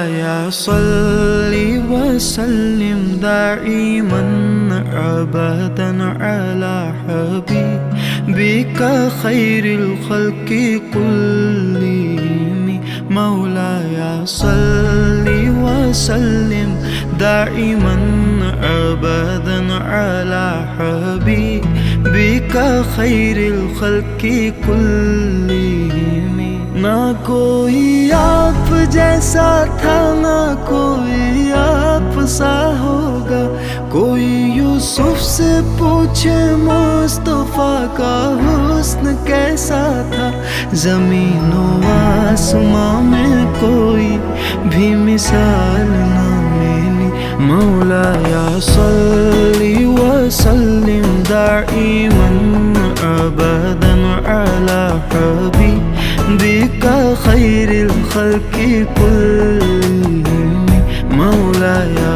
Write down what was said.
मौलाया सल्ली वसल्लिम दाइमन अबदन अला हबीबिका खैरिल खल्क़ि कुल्लिहिम। मौलाया सल्ली वसल्लिम दाइमन अबदन अला हबीबिका खैरिल खल्क़ि कुल्लिहिम। ना कोई आप जैसा था, ना कोई आप सा होगा। कोई यूसुफ से पूछे मुस्तफा का हुस्न कैसा था। ज़मीन व आसमां में कोई भी मिसाल ना मिली। मौलाया सल्ली वसल्लिम दाइमन अबदन अला हबीबिका खैरिल खल्क़ि कुल्लिहिम। मौलाया